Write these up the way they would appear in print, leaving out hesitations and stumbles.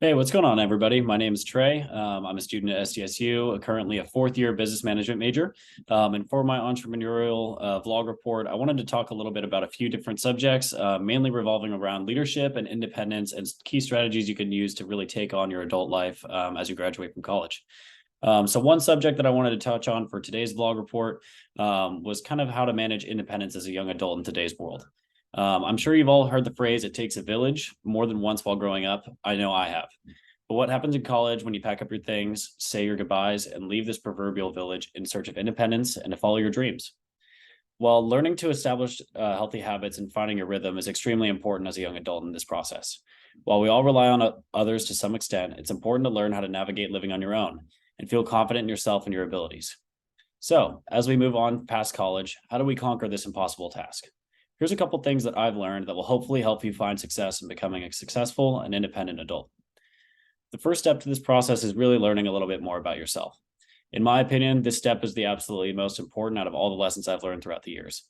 Hey, what's going on, everybody? My name is Trey. I'm a student at SDSU, currently a fourth year business management major. And for my entrepreneurial vlog report, I wanted to talk a little bit about a few different subjects, mainly revolving around leadership and independence and key strategies you can use to really take on your adult life as you graduate from college. So one subject that I wanted to touch on for today's vlog report was kind of how to manage independence as a young adult in today's world. I'm sure you've all heard the phrase, it takes a village, more than once while growing up. I know I have. But what happens in college when you pack up your things, say your goodbyes, and leave this proverbial village in search of independence and to follow your dreams? Well, learning to establish healthy habits and finding your rhythm is extremely important as a young adult in this process. While we all rely on others to some extent, it's important to learn how to navigate living on your own and feel confident in yourself and your abilities. So, as we move on past college, how do we conquer this impossible task? Here's a couple things that I've learned that will hopefully help you find success in becoming a successful and independent adult. The first step to this process is really learning a little bit more about yourself. In my opinion, this step is the absolutely most important out of all the lessons I've learned throughout the years.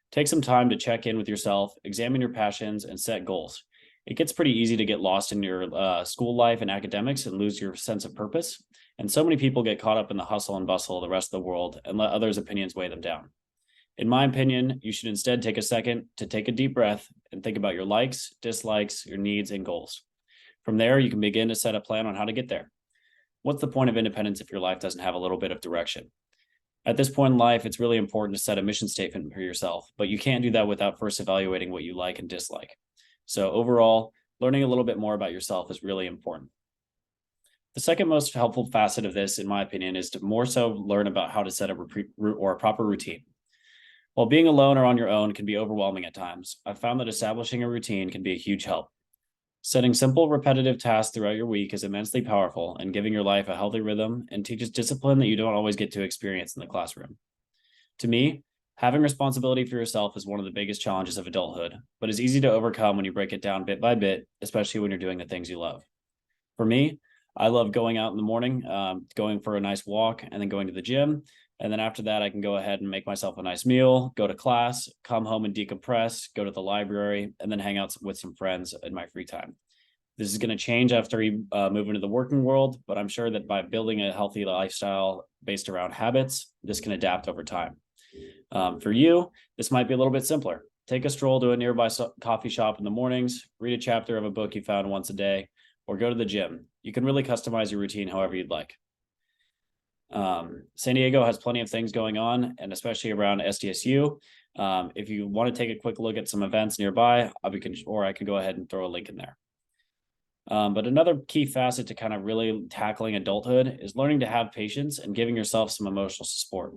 Take some time to check in with yourself, examine your passions, and set goals. It gets pretty easy to get lost in your school life and academics and lose your sense of purpose. And so many people get caught up in the hustle and bustle of the rest of the world and let others' opinions weigh them down. In my opinion, you should instead take a second to take a deep breath and think about your likes, dislikes, your needs, and goals. From there, you can begin to set a plan on how to get there. What's the point of independence if your life doesn't have a little bit of direction? At this point in life, it's really important to set a mission statement for yourself, but you can't do that without first evaluating what you like and dislike. So overall, learning a little bit more about yourself is really important. The second most helpful facet of this, in my opinion, is to more so learn about how to set a proper routine. While being alone or on your own can be overwhelming at times, I've found that establishing a routine can be a huge help. Setting simple, repetitive tasks throughout your week is immensely powerful and giving your life a healthy rhythm and teaches discipline that you don't always get to experience in the classroom. To me, having responsibility for yourself is one of the biggest challenges of adulthood, but is easy to overcome when you break it down bit by bit, especially when you're doing the things you love. For me, I love going out in the morning, going for a nice walk, and then going to the gym. And then after that, I can go ahead and make myself a nice meal, go to class, come home and decompress, go to the library, and then hang out with some friends in my free time. This is going to change after you move into the working world, but I'm sure that by building a healthy lifestyle based around habits, this can adapt over time. For you, this might be a little bit simpler. Take a stroll to a nearby coffee shop in the mornings, read a chapter of a book you found once a day, or go to the gym. You can really customize your routine however you'd like. San Diego has plenty of things going on, and especially around SDSU. If you want to take a quick look at some events nearby, I can go ahead and throw a link in there. But another key facet to kind of really tackling adulthood is learning to have patience and giving yourself some emotional support.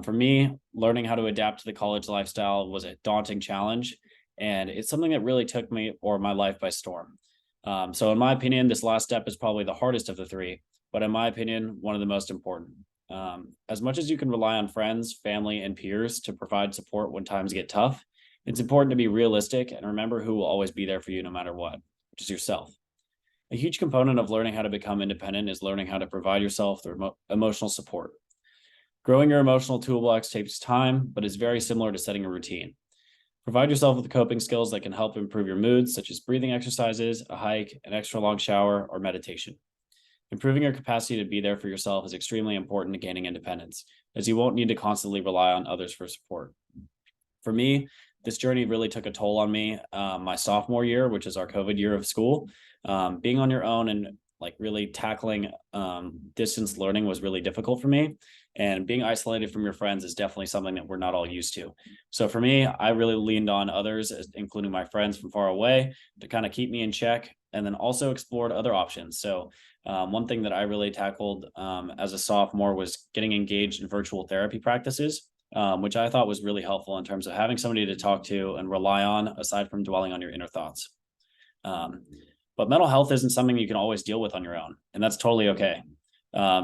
For me, learning how to adapt to the college lifestyle was a daunting challenge, and it's something that really took me or my life by storm. So in my opinion, this last step is probably the hardest of the three, but in my opinion, one of the most important. As much as you can rely on friends, family, and peers to provide support when times get tough, it's important to be realistic and remember who will always be there for you no matter what, which is yourself. A huge component of learning how to become independent is learning how to provide yourself through emotional support. Growing your emotional toolbox takes time, but is very similar to setting a routine. Provide yourself with coping skills that can help improve your mood, such as breathing exercises, a hike, an extra long shower, or meditation. Improving your capacity to be there for yourself is extremely important to gaining independence, as you won't need to constantly rely on others for support. For me, this journey really took a toll on me my sophomore year, which is our COVID year of school. Being on your own and like really tackling distance learning was really difficult for me. And being isolated from your friends is definitely something that we're not all used to. So for me, I really leaned on others, including my friends from far away, to kind of keep me in check and then also explored other options. So one thing that I really tackled as a sophomore was getting engaged in virtual therapy practices, which I thought was really helpful in terms of having somebody to talk to and rely on aside from dwelling on your inner thoughts. But mental health isn't something you can always deal with on your own, and that's totally okay.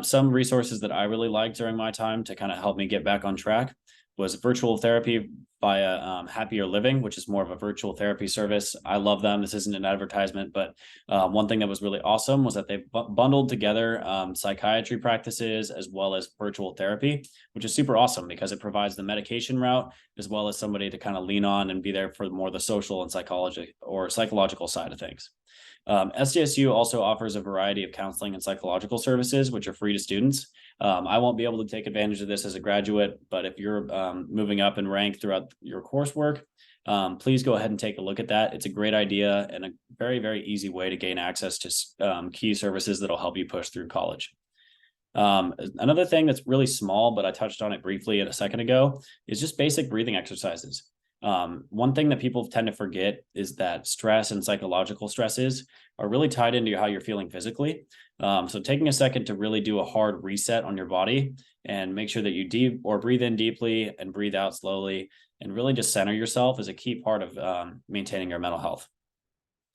Some resources that I really liked during my time to kind of help me get back on track was virtual therapy via Happier Living, which is more of a virtual therapy service. I love them. This isn't an advertisement, but one thing that was really awesome was that they bundled together psychiatry practices as well as virtual therapy, which is super awesome because it provides the medication route as well as somebody to kind of lean on and be there for more the social and psychological side of things. SDSU also offers a variety of counseling and psychological services, which are free to students. I won't be able to take advantage of this as a graduate, but if you're moving up in rank throughout your coursework, please go ahead and take a look at that. It's a great idea and a very, very easy way to gain access to key services that'll help you push through college. Another thing that's really small, but I touched on it briefly a second ago, is just basic breathing exercises. One thing that people tend to forget is that stress and psychological stresses are really tied into how you're feeling physically. So taking a second to really do a hard reset on your body and make sure that you breathe in deeply and breathe out slowly and really just center yourself is a key part of maintaining your mental health.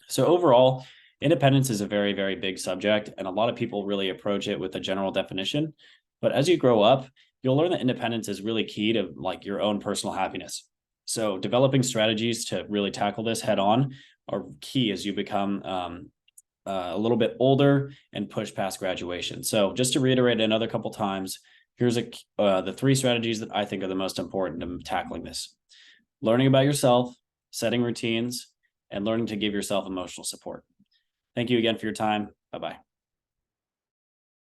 So overall, independence is a very, very big subject, and a lot of people really approach it with a general definition. But as you grow up, you'll learn that independence is really key to like your own personal happiness. So developing strategies to really tackle this head on are key as you become a little bit older and push past graduation. So just to reiterate another couple times, here's the 3 strategies that I think are the most important to tackling this: learning about yourself, setting routines, and learning to give yourself emotional support. Thank you again for your time. Bye-bye.